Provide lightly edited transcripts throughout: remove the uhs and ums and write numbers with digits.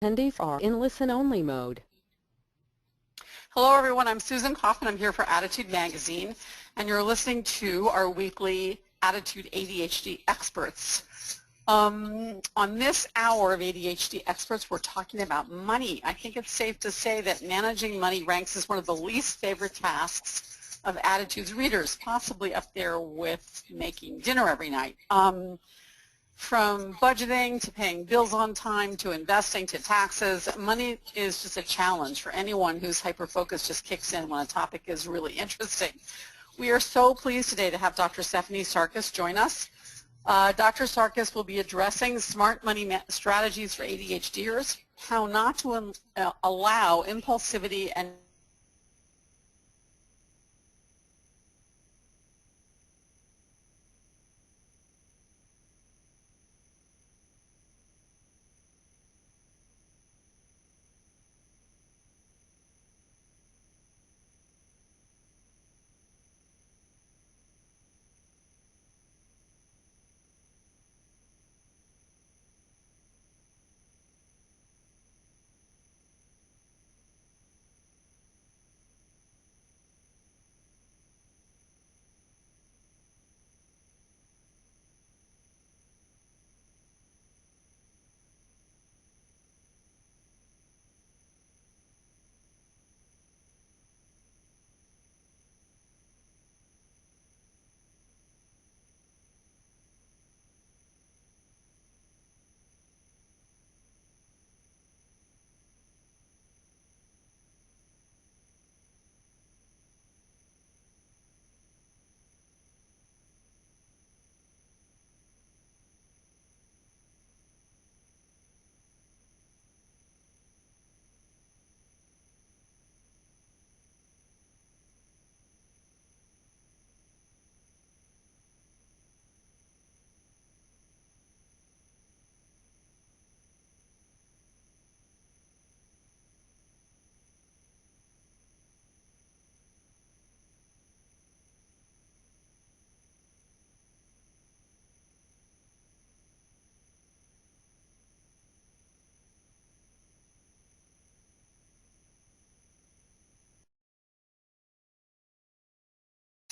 Attendees are in listen-only mode. Hello everyone, I'm Susan Kaufman. I'm here for Attitude Magazine, and you're listening to our weekly Attitude ADHD Experts. On this hour of ADHD Experts, we're talking about money. I think it's safe to say that managing money ranks as one of the least favorite tasks of Attitude's readers, possibly up there with making dinner every night. From budgeting to paying bills on time to investing to taxes, money is just a challenge for anyone whose hyper-focus just kicks in when a topic is really interesting. We are so pleased today to have Dr. Stephanie Sarkis join us. Dr. Sarkis will be addressing smart money strategies for ADHDers, how not to allow impulsivity and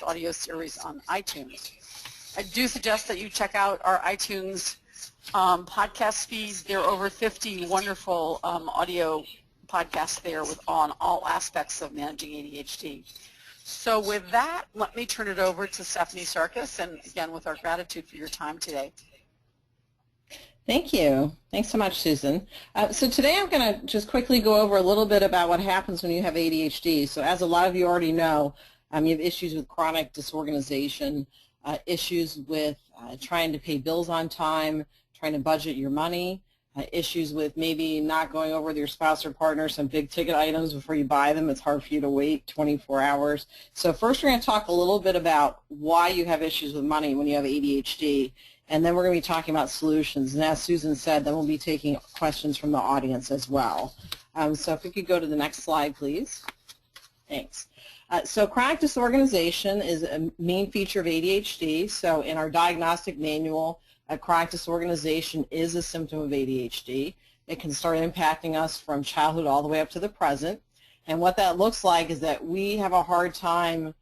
audio series on iTunes. I do suggest that you check out our iTunes podcast feed. There are over 50 wonderful audio podcasts there on all aspects of managing ADHD. So with that, let me turn it over to Stephanie Sarkis, and again, with our gratitude for your time today. Thank you. Thanks so much, Susan. So today I'm going to just quickly go over a little bit about what happens when you have ADHD. So as a lot of you already know, you have issues with chronic disorganization, issues with trying to pay bills on time, trying to budget your money, issues with maybe not going over with your spouse or partner some big ticket items before you buy them. It's hard for you to wait 24 hours. So first we're going to talk a little bit about why you have issues with money when you have ADHD, and then we're going to be talking about solutions. And as Susan said, then we'll be taking questions from the audience as well. So if we could go to the next slide, please. Thanks. So chronic disorganization is a main feature of ADHD. So in our diagnostic manual, chronic disorganization is a symptom of ADHD. It can start impacting us from childhood all the way up to the present. And what that looks like is that we have a hard time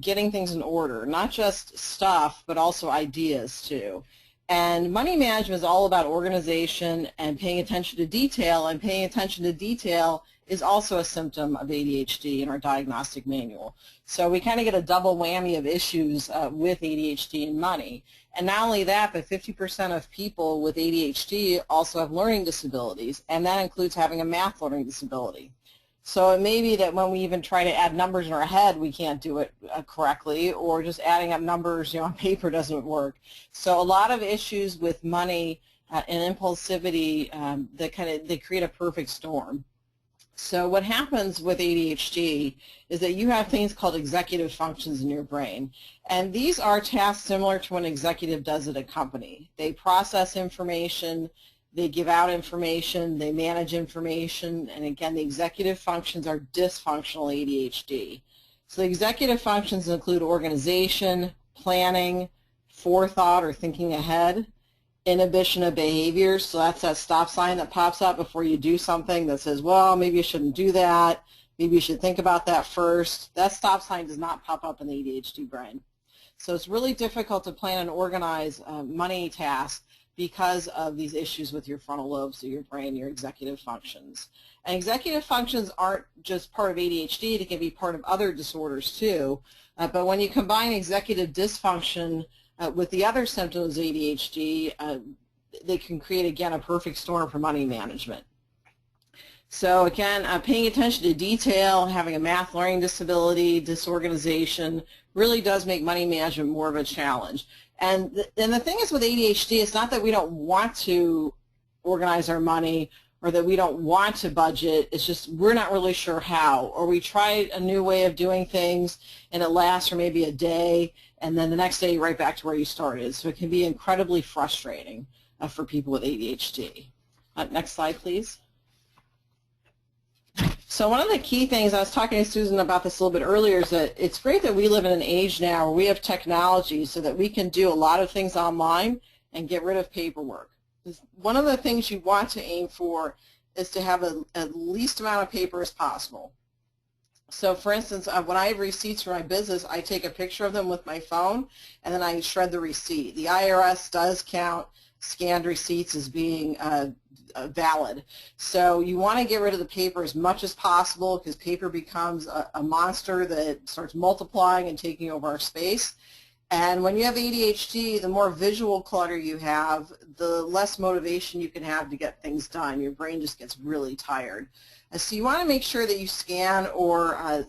getting things in order, not just stuff, but also ideas too. And money management is all about organization and paying attention to detail, and paying attention to detail is also a symptom of ADHD in our diagnostic manual. So we kind of get a double whammy of issues with ADHD and money. And not only that, but 50% of people with ADHD also have learning disabilities, and that includes having a math learning disability. So it may be that when we even try to add numbers in our head, we can't do it correctly, or just adding up numbers on paper doesn't work. So a lot of issues with money and impulsivity, they create a perfect storm. So what happens with ADHD is that you have things called executive functions in your brain. And these are tasks similar to what an executive does at a company. They process information, they give out information, they manage information, and again, the executive functions are dysfunctional ADHD. So the executive functions include organization, planning, forethought or thinking ahead, inhibition of behaviors. So that's that stop sign that pops up before you do something that says, well, maybe you shouldn't do that. Maybe you should think about that first. That stop sign does not pop up in the ADHD brain. So it's really difficult to plan and organize money tasks because of these issues with your frontal lobes of your brain, your executive functions. And executive functions aren't just part of ADHD, they can be part of other disorders too. But when you combine executive dysfunction with the other symptoms of ADHD, they can create, again, a perfect storm for money management. So again, paying attention to detail, having a math learning disability, disorganization, really does make money management more of a challenge. And the thing is with ADHD, it's not that we don't want to organize our money or that we don't want to budget, it's just we're not really sure how. Or we try a new way of doing things and it lasts for maybe a day, and then the next day you're right back to where you started. So it can be incredibly frustrating for people with ADHD. Next slide, please. So one of the key things, I was talking to Susan about this a little bit earlier, is that it's great that we live in an age now where we have technology so that we can do a lot of things online and get rid of paperwork. One of the things you want to aim for is to have the least amount of paper as possible. So for instance, when I have receipts for my business, I take a picture of them with my phone and then I shred the receipt. The IRS does count scanned receipts as being valid. So you want to get rid of the paper as much as possible because paper becomes a monster that starts multiplying and taking over our space. And when you have ADHD, the more visual clutter you have, the less motivation you can have to get things done. Your brain just gets really tired. So you want to make sure that you scan or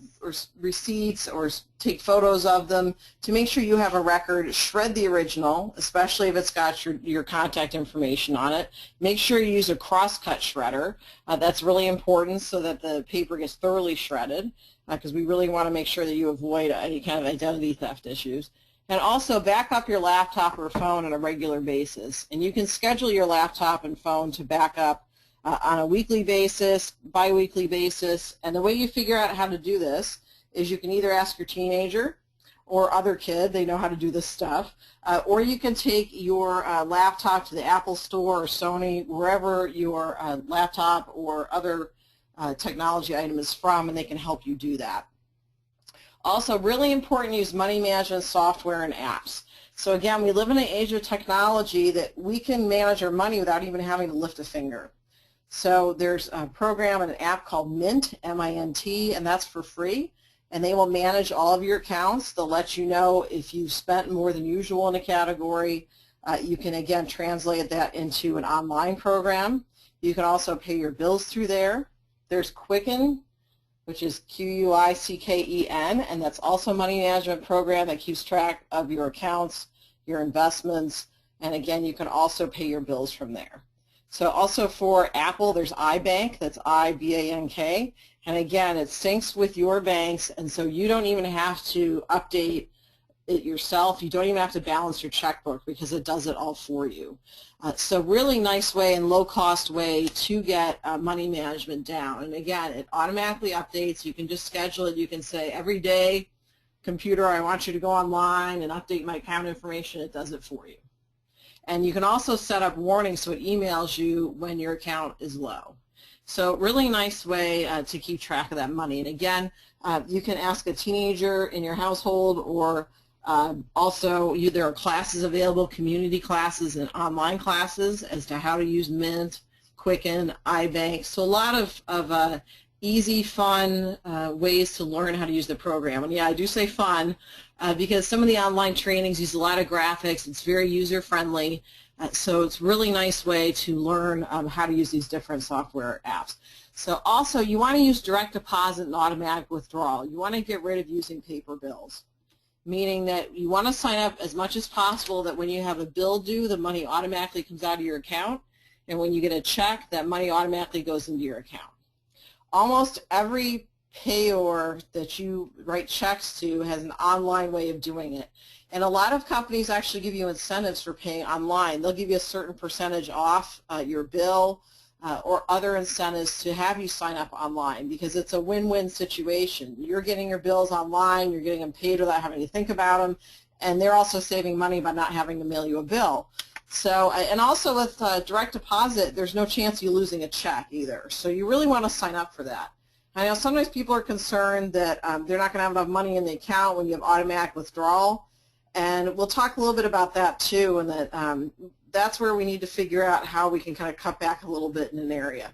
receipts or take photos of them to make sure you have a record. Shred the original, especially if it's got your contact information on it. Make sure you use a cross-cut shredder. That's really important so that the paper gets thoroughly shredded because we really want to make sure that you avoid any kind of identity theft issues. And also back up your laptop or phone on a regular basis. And you can schedule your laptop and phone to back up on a weekly basis, bi-weekly basis. And the way you figure out how to do this is you can either ask your teenager or other kid, they know how to do this stuff, or you can take your laptop to the Apple Store or Sony, wherever your laptop or other technology item is from, and they can help you do that. Also, really important, use money management software and apps. So again, we live in an age of technology that we can manage our money without even having to lift a finger. So there's a program and an app called Mint, M-I-N-T, and that's for free. And they will manage all of your accounts. They'll let you know if you've spent more than usual in a category. You can, again, translate that into an online program. You can also pay your bills through there. There's Quicken, which is Q-U-I-C-K-E-N, and that's also a money management program that keeps track of your accounts, your investments, and again, you can also pay your bills from there. So also for Apple, there's iBank, that's I-B-A-N-K, and again, it syncs with your banks, and so you don't even have to update it yourself. You don't even have to balance your checkbook because it does it all for you. So really nice way and low-cost way to get money management down. And again, it automatically updates. You can just schedule it. You can say, every day, computer, I want you to go online and update my account information. It does it for you. And you can also set up warnings so it emails you when your account is low. So really nice way to keep track of that money. And again, you can ask a teenager in your household, or also there are classes available, community classes and online classes as to how to use Mint, Quicken, iBank. So a lot of easy, fun ways to learn how to use the program. And yeah, I do say fun because some of the online trainings use a lot of graphics. It's very user-friendly. So it's a really nice way to learn how to use these different software apps. So also, you want to use direct deposit and automatic withdrawal. You want to get rid of using paper bills, meaning that you want to sign up as much as possible that when you have a bill due, the money automatically comes out of your account, and when you get a check, that money automatically goes into your account. Almost every payor that you write checks to has an online way of doing it. And a lot of companies actually give you incentives for paying online. They'll give you a certain percentage off your bill or other incentives to have you sign up online because it's a win-win situation. You're getting your bills online, you're getting them paid without having to think about them, and they're also saving money by not having to mail you a bill. So, and also with direct deposit, there's no chance of you losing a check either. So you really want to sign up for that. I know sometimes people are concerned that they're not going to have enough money in the account when you have automatic withdrawal. And we'll talk a little bit about that too, and that that's where we need to figure out how we can kind of cut back a little bit in an area.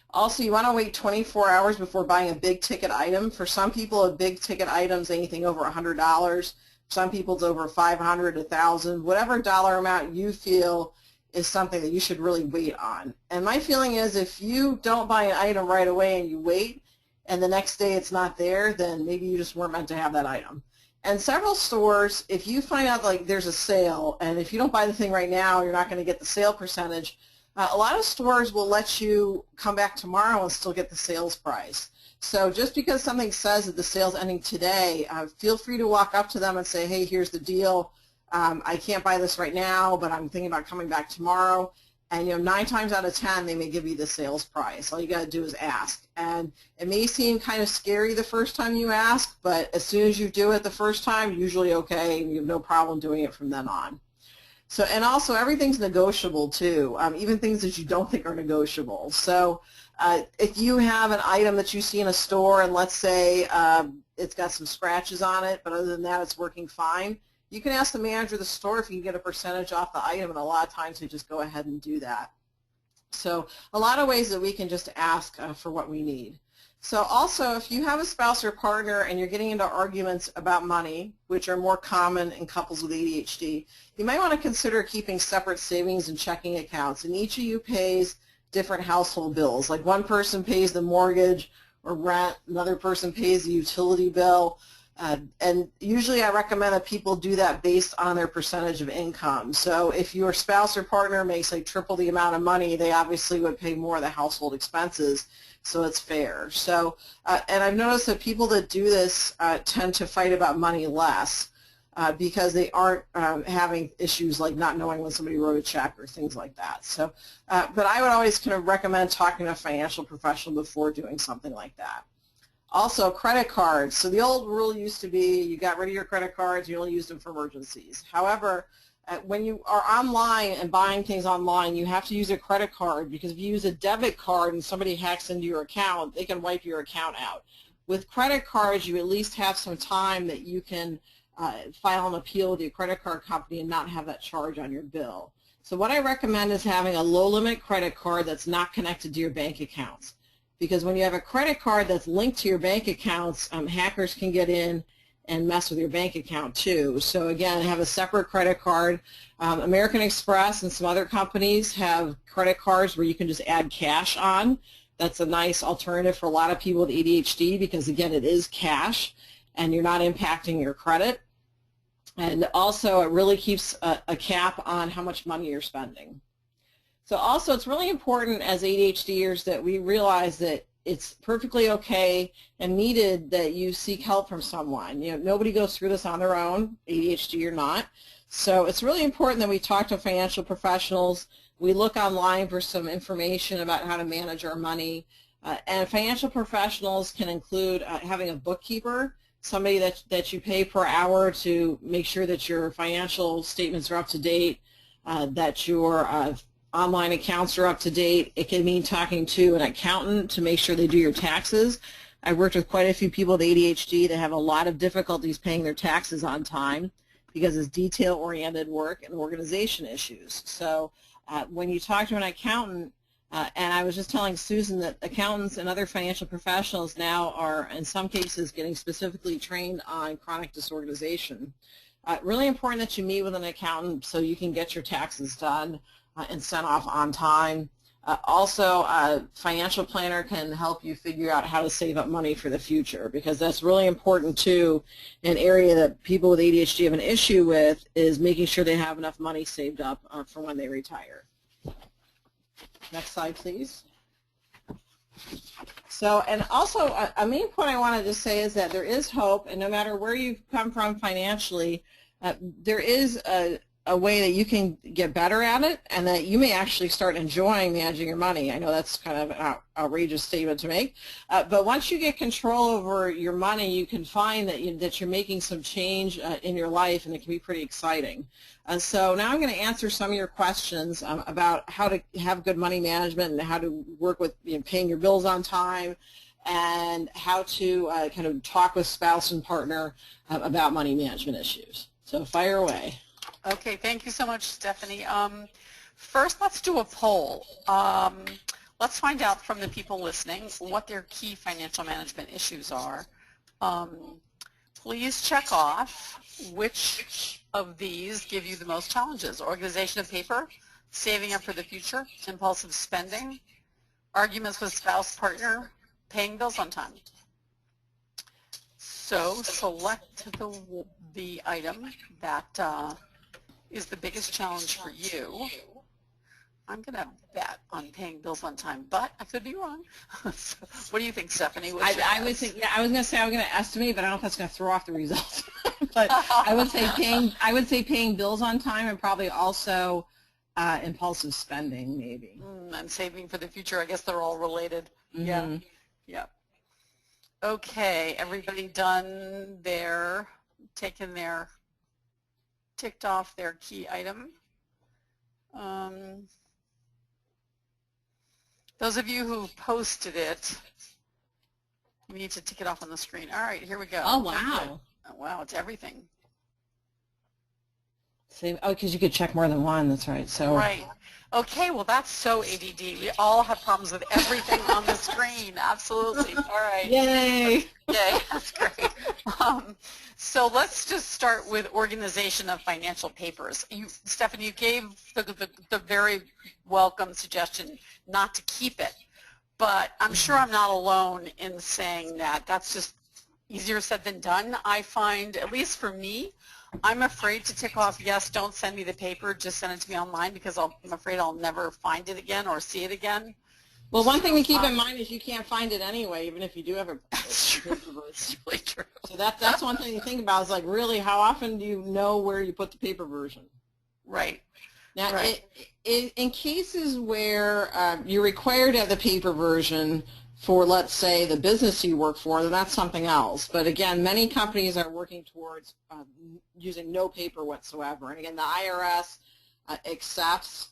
Also, you want to wait 24 hours before buying a big ticket item. For some people, a big ticket item is anything over $100. Some people it's over 500, 1,000, whatever dollar amount you feel is something that you should really wait on. And my feeling is if you don't buy an item right away and you wait and the next day it's not there, then maybe you just weren't meant to have that item. And several stores, if you find out like there's a sale and if you don't buy the thing right now, you're not going to get the sale percentage, a lot of stores will let you come back tomorrow and still get the sales price. So just because something says that the sale's ending today, feel free to walk up to them and say, hey, here's the deal. I can't buy this right now, but I'm thinking about coming back tomorrow. And 9 times out of 10, they may give you the sales price. All you got to do is ask. And it may seem kind of scary the first time you ask, but as soon as you do it the first time, usually okay, and you have no problem doing it from then on. So, and also everything's negotiable too, even things that you don't think are negotiable. So if you have an item that you see in a store and let's say it's got some scratches on it, but other than that it's working fine, you can ask the manager of the store if you can get a percentage off the item, and a lot of times they just go ahead and do that. So a lot of ways that we can just ask for what we need. So also, if you have a spouse or partner and you're getting into arguments about money, which are more common in couples with ADHD, you might want to consider keeping separate savings and checking accounts, and each of you pays different household bills. Like one person pays the mortgage or rent, another person pays the utility bill, and usually I recommend that people do that based on their percentage of income. So if your spouse or partner makes like triple the amount of money, they obviously would pay more of the household expenses, so it's fair. So, and I've noticed that people that do this tend to fight about money less because they aren't having issues like not knowing when somebody wrote a check or things like that. So, but I would always kind of recommend talking to a financial professional before doing something like that. Also, credit cards. So the old rule used to be you got rid of your credit cards, you only used them for emergencies. However, when you are online and buying things online, you have to use a credit card, because if you use a debit card and somebody hacks into your account, they can wipe your account out. With credit cards, you at least have some time that you can file an appeal with your credit card company and not have that charge on your bill. So what I recommend is having a low-limit credit card that's not connected to your bank accounts. Because when you have a credit card that's linked to your bank accounts, hackers can get in and mess with your bank account too. So again, have a separate credit card. American Express and some other companies have credit cards where you can just add cash on. That's a nice alternative for a lot of people with ADHD because again, it is cash and you're not impacting your credit. And also it really keeps a cap on how much money you're spending. So also it's really important as ADHDers that we realize that it's perfectly okay and needed that you seek help from someone. Nobody goes through this on their own, ADHD or not. So it's really important that we talk to financial professionals. We look online for some information about how to manage our money. And financial professionals can include having a bookkeeper, somebody that you pay per hour to make sure that your financial statements are up to date, that your online accounts are up to date. It can mean talking to an accountant to make sure they do your taxes. I've worked with quite a few people with ADHD that have a lot of difficulties paying their taxes on time because it's detail-oriented work and organization issues. So when you talk to an accountant, and I was just telling Susan that accountants and other financial professionals now are, in some cases, getting specifically trained on chronic disorganization. Really important that you meet with an accountant so you can get your taxes done and sent off on time. Also, a financial planner can help you figure out how to save up money for the future, because that's really important too. An area that people with ADHD have an issue with is making sure they have enough money saved up for when they retire. Next slide, please. So, and also a main point I wanted to say is that there is hope, and no matter where you've come from financially, there is a way that you can get better at it and that you may actually start enjoying managing your money. I know that's kind of an outrageous statement to make, but once you get control over your money, you can find that you're making some change in your life, and it can be pretty exciting. So now I'm going to answer some of your questions about how to have good money management and how to work with paying your bills on time, and how to kind of talk with spouse and partner about money management issues. So fire away. Okay, thank you so much, Stephanie. First, let's do a poll. Let's find out from the people listening what their key financial management issues are. Please check off which of these give you the most challenges. Organization of paper, saving up for the future, impulsive spending, arguments with spouse, partner, paying bills on time. So select the item that is the biggest challenge for you. I'm going to bet on paying bills on time, but I could be wrong. So, what do you think, Stephanie? I would think, yeah, I was going to say I was going to estimate, but I don't know if that's going to throw off the results. But I would say paying bills on time, and probably also impulsive spending, maybe. And saving for the future. I guess they're all related. Mm-hmm. Yeah. Yeah. Okay, everybody done their, ticked off their key item. Those of you who posted it, you need to tick it off on the screen. All right, here we go. Oh, wow. Oh, wow, it's everything. Same, oh, because you could check more than one, that's right. So. Right. Okay, well, that's so ADD. We all have problems with everything on the screen. Absolutely. All right. Yay. Yay, that's great. So let's just start with organization of financial papers. Stephanie, you gave the very welcome suggestion not to keep it, but I'm sure I'm not alone in saying that that's just easier said than done. I find, at least for me, I'm afraid to tick off, yes, don't send me the paper, just send it to me online, because I'm afraid I'll never find it again or see it again. Well, one thing to keep in mind is you can't find it anyway, even if you do have a paper version. It's really true. So that's one thing to think about, is like, really, how often do you know where you put the paper version? Right. Now, right. In cases where you're required to have the paper version for, let's say, the business you work for, then that's something else. But again, many companies are working towards using no paper whatsoever. And again, the IRS accepts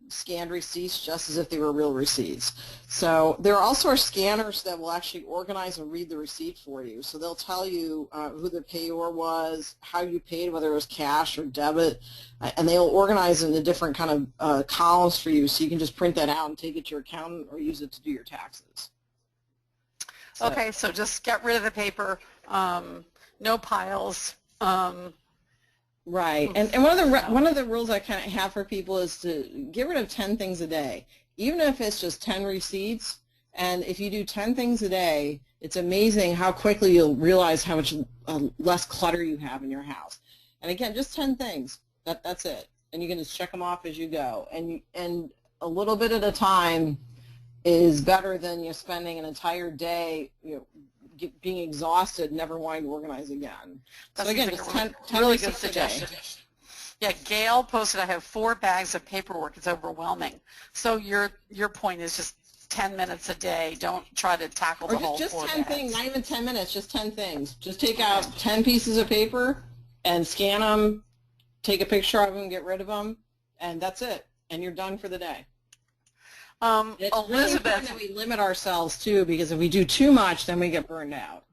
scanned receipts just as if they were real receipts. So there are also scanners that will actually organize and read the receipt for you. So they'll tell you who the payor was, how you paid, whether it was cash or debit, and they'll organize into different kind of columns for you, so you can just print that out and take it to your accountant or use it to do your taxes. So. Okay, so just get rid of the paper, no piles. Right, and one of the rules I kind of have for people is to get rid of 10 things a day, even if it's just 10 receipts. And if you do 10 things a day, it's amazing how quickly you'll realize how much less clutter you have in your house. And again, just 10 things. That's it, and you can just check them off as you go. And a little bit at a time is better than you spending an entire day, being exhausted, never wanting to organize again. That's so again, just 10 really good suggestion. Yeah, Gail posted, I have 4 bags of paperwork. It's overwhelming. So your point is just 10 minutes a day. Don't try to tackle the whole 4 bags. Just 10 things, not even 10 minutes, just 10 things. Just take out 10 pieces of paper and scan them, take a picture of them, get rid of them, and that's it. And you're done for the day. It's Elizabeth, really important that we limit ourselves too, because if we do too much, then we get burned out.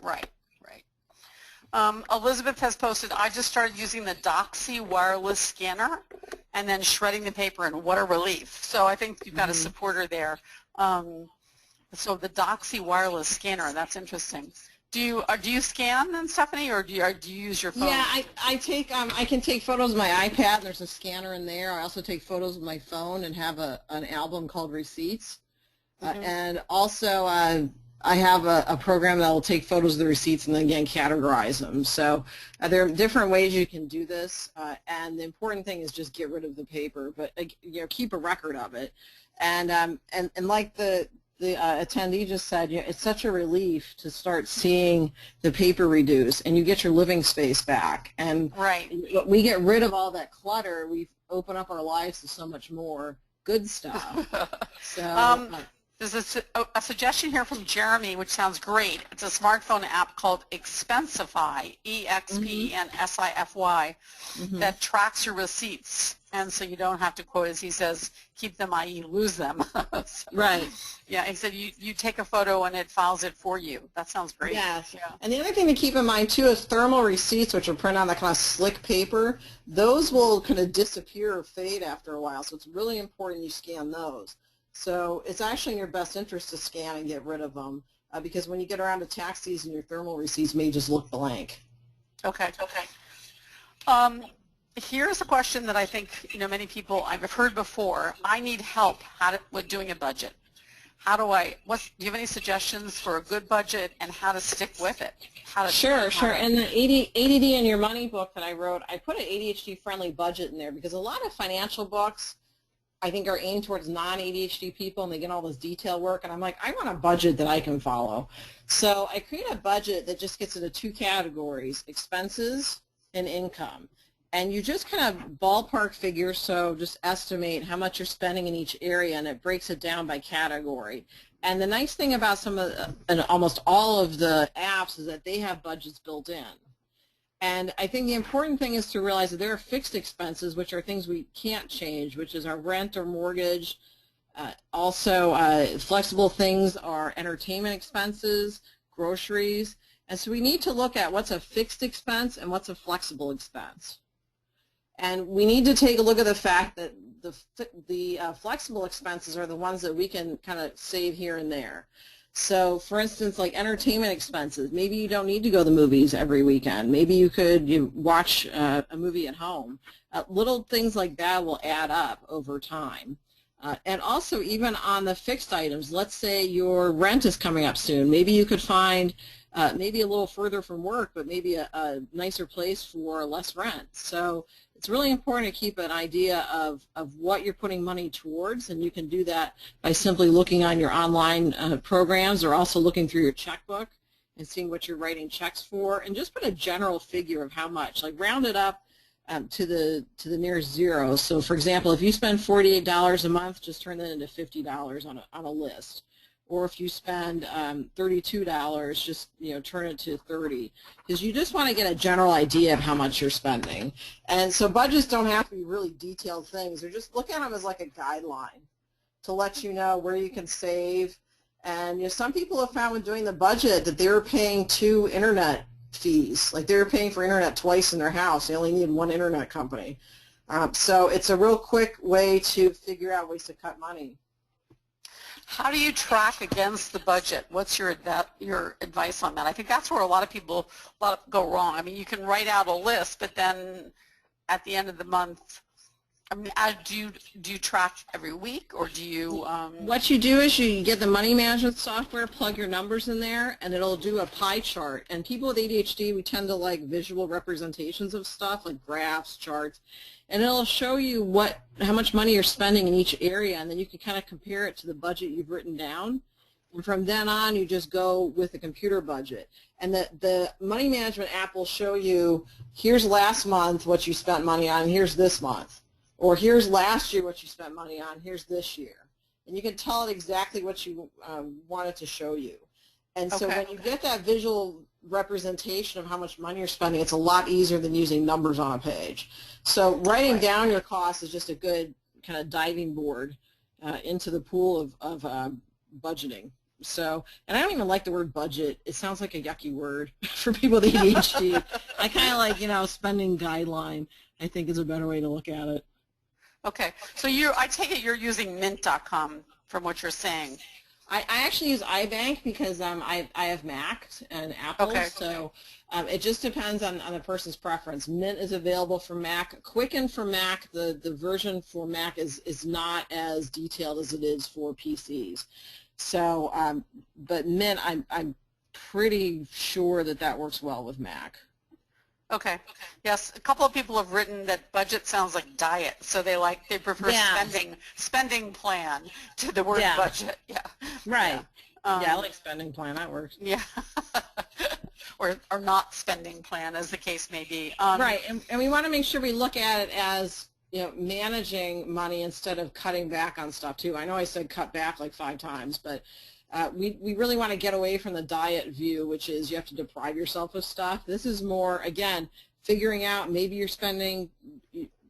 Right, right. Elizabeth has posted, I just started using the Doxy wireless scanner and then shredding the paper, and what a relief. So I think you've got a supporter there. So the Doxy wireless scanner, that's interesting. Do you scan then, Stephanie, or do you use your phone? Yeah, I can take photos of my iPad. There's a scanner in there. I also take photos of my phone and have an album called Receipts. And also I have a program that will take photos of the receipts and then again categorize them. So there are different ways you can do this, and the important thing is just get rid of the paper, but keep a record of it. And like the the attendee just said, it's such a relief to start seeing the paper reduce, and you get your living space back. And right. we get rid of all that clutter, we open up our lives to so much more good stuff. So, there's a suggestion here from Jeremy, which sounds great. It's a smartphone app called Expensify, EXPENSIFY, that tracks your receipts. And so you don't have to, quote, as he says, keep them, i.e. lose them. So, right. Yeah, he said you take a photo and it files it for you. That sounds great. Yes. Yeah. And the other thing to keep in mind, too, is thermal receipts, which are printed on that kind of slick paper. Those will kind of disappear or fade after a while, so it's really important you scan those. So it's actually in your best interest to scan and get rid of them, because when you get around to tax season, your thermal receipts may just look blank. Okay. Here's a question that I think many people I've heard before. I need help with doing a budget. Do you have any suggestions for a good budget and how to stick with it? Sure. And the ADD in your money book that I wrote, I put an ADHD-friendly budget in there because a lot of financial books, I think, are aimed towards non-ADHD people, and they get all this detail work, and I'm like, I want a budget that I can follow. So I create a budget that just gets into two categories, expenses and income. And you just kind of ballpark figures, so just estimate how much you're spending in each area, and it breaks it down by category. And the nice thing about almost all of the apps is that they have budgets built in. And I think the important thing is to realize that there are fixed expenses, which are things we can't change, which is our rent or mortgage. Also, flexible things are entertainment expenses, groceries. And so we need to look at what's a fixed expense and what's a flexible expense. And we need to take a look at the fact that the flexible expenses are the ones that we can kind of save here and there. So, for instance, like entertainment expenses, maybe you don't need to go to the movies every weekend. Maybe you could watch a movie at home. Little things like that will add up over time. And also, even on the fixed items, let's say your rent is coming up soon. Maybe you could find maybe a little further from work, but maybe a nicer place for less rent. So it's really important to keep an idea of what you're putting money towards, and you can do that by simply looking on your online programs, or also looking through your checkbook and seeing what you're writing checks for, and just put a general figure of how much. Like round it up to the nearest zero. So for example, if you spend $48 a month, just turn that into $50 on a list. Or if you spend $32, just turn it to $30, because you just want to get a general idea of how much you're spending. And so budgets don't have to be really detailed things. They're just look at them as like a guideline to let you know where you can save. And some people have found when doing the budget that they were paying 2 internet fees, like they were paying for internet twice in their house. They only need one internet company. So it's a real quick way to figure out ways to cut money. How do you track against the budget? What's your advice on that? I think that's where a lot of people go wrong. I mean, you can write out a list, but then at the end of the month, I mean, do you track every week, or do you? What you do is you get the money management software, plug your numbers in there, and it'll do a pie chart. And people with ADHD, we tend to like visual representations of stuff, like graphs, charts. And it'll show you how much money you're spending in each area, and then you can kind of compare it to the budget you've written down. And from then on, you just go with the computer budget. And the money management app will show you, here's last month what you spent money on, and here's this month. Or here's last year what you spent money on, here's this year. And you can tell it exactly what you want it to show you. And so when you get that visual representation of how much money you're spending, it's a lot easier than using numbers on a page. So writing down your costs is just a good kind of diving board into the pool of budgeting. So, and I don't even like the word budget. It sounds like a yucky word for people with ADHD. I kind of like, spending guideline, I think, is a better way to look at it. Okay. So I take it you're using mint.com from what you're saying. I actually use iBank because I have Mac and Apple, so it just depends on the person's preference. Mint is available for Mac. Quicken for Mac, the version for Mac is not as detailed as it is for PCs. So, but Mint, I'm pretty sure that works well with Mac. Okay. Yes, a couple of people have written that budget sounds like diet, so they prefer spending plan to the word budget. Yeah. Right. Yeah, Yeah, I like spending plan. That works. yeah. or not spending plan, as the case may be. Right, and we want to make sure we look at it as, managing money instead of cutting back on stuff too. I know I said cut back like 5 times, but we really want to get away from the diet view, which is you have to deprive yourself of stuff. This is more, again, figuring out maybe you're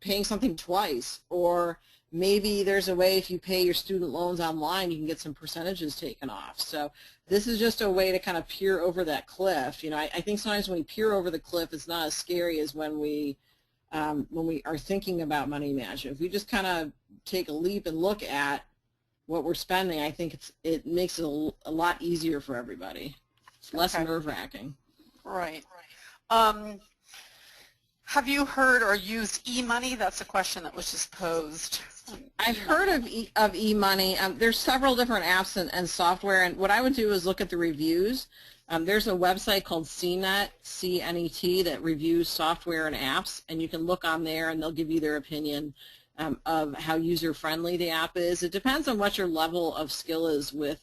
paying something twice, or maybe there's a way if you pay your student loans online, you can get some percentages taken off. So this is just a way to kind of peer over that cliff. I think sometimes when we peer over the cliff, it's not as scary as when we are thinking about money management. If we just kind of take a leap and look at what we're spending, I think it makes it a lot easier for everybody. It's less nerve-wracking. Right. Have you heard or used e-money? That's a question that was just posed. I've heard of e-money. There's several different apps and software, and what I would do is look at the reviews. There's a website called CNET, C-N-E-T, that reviews software and apps, and you can look on there and they'll give you their opinion of how user-friendly the app is. It depends on what your level of skill is with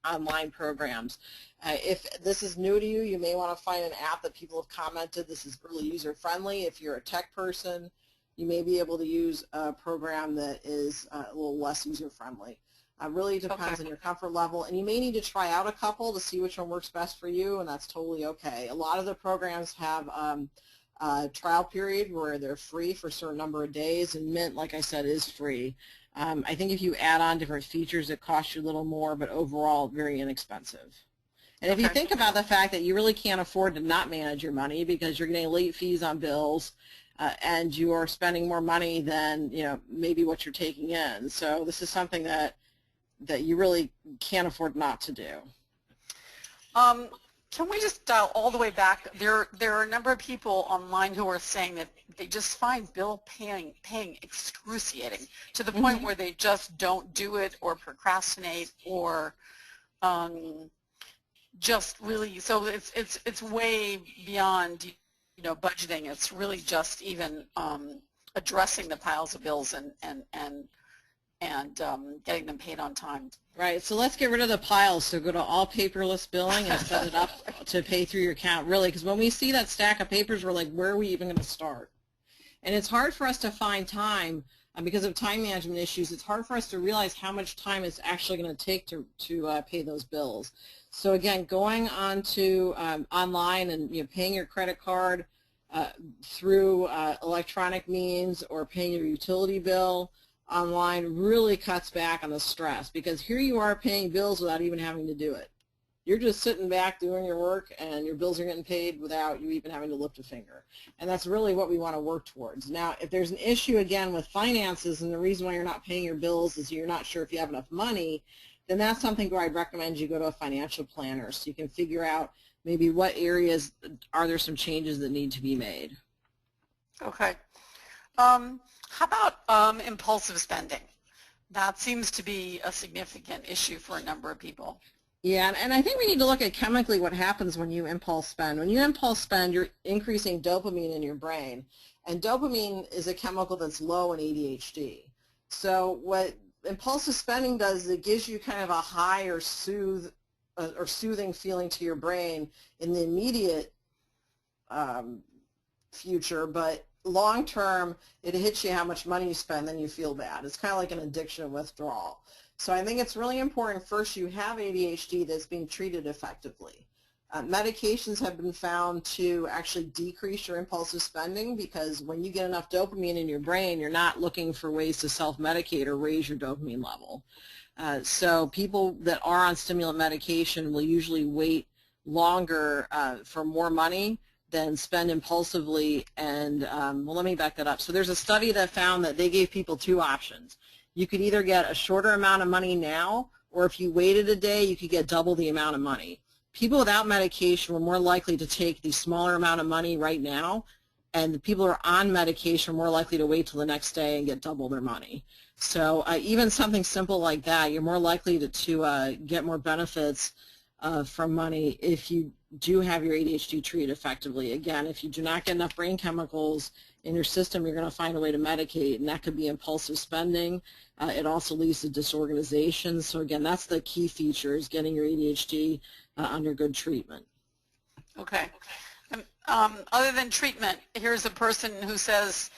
online programs. If this is new to you, you may want to find an app that people have commented this is really user-friendly. If you're a tech person, you may be able to use a program that is a little less user-friendly. Really depends on your comfort level, and you may need to try out a couple to see which one works best for you, and that's totally okay. A lot of the programs have a trial period where they're free for a certain number of days, and Mint, like I said, is free. I think if you add on different features, it costs you a little more, but overall very inexpensive. And if you think about the fact that you really can't afford to not manage your money because you're getting late fees on bills, and you are spending more money than maybe what you're taking in, so this is something that you really can't afford not to do. Can we just dial all the way back? There are a number of people online who are saying that they just find bill paying excruciating to the point where they just don't do it or procrastinate or just really, so it's way beyond budgeting. It's really just even addressing the piles of bills and getting them paid on time. Right, so let's get rid of the piles. So go to all paperless billing and set it up to pay through your account, really, because when we see that stack of papers, we're like, where are we even going to start? And it's hard for us to find time because of time management issues. It's hard for us to realize how much time it's actually going to take to pay those bills. So again, going on to online and paying your credit card through electronic means or paying your utility bill online really cuts back on the stress, because here you are paying bills without even having to do it. You're just sitting back doing your work and your bills are getting paid without you even having to lift a finger. And that's really what we want to work towards. Now, if there's an issue again with finances and the reason why you're not paying your bills is you're not sure if you have enough money, then that's something where I'd recommend you go to a financial planner so you can figure out maybe what areas are there some changes that need to be made. Okay. How about impulsive spending? That seems to be a significant issue for a number of people. Yeah, and I think we need to look at chemically what happens when you impulse spend. When you impulse spend, you're increasing dopamine in your brain, and dopamine is a chemical that's low in ADHD. So what impulsive spending does is it gives you kind of a high or soothing feeling to your brain in the immediate future, but long term, it hits you how much money you spend, then you feel bad. It's kind of like an addiction withdrawal. So I think it's really important first you have ADHD that's being treated effectively. Medications have been found to actually decrease your impulsive spending, because when you get enough dopamine in your brain, you're not looking for ways to self-medicate or raise your dopamine level. So people that are on stimulant medication will usually wait longer for more money than spend impulsively. And well, let me back that up. So there's a study that found that they gave people 2 options. You could either get a shorter amount of money now, or if you waited a day, you could get double the amount of money. People without medication were more likely to take the smaller amount of money right now, and the people who are on medication are more likely to wait till the next day and get double their money. So even something simple like that, you're more likely to get more benefits from money if you do have your ADHD treated effectively. Again, if you do not get enough brain chemicals in your system, you're going to find a way to medicate, and that could be impulsive spending. It also leads to disorganization. So again, that's the key feature, is getting your ADHD under good treatment. Okay. Other than treatment, here's a person who says,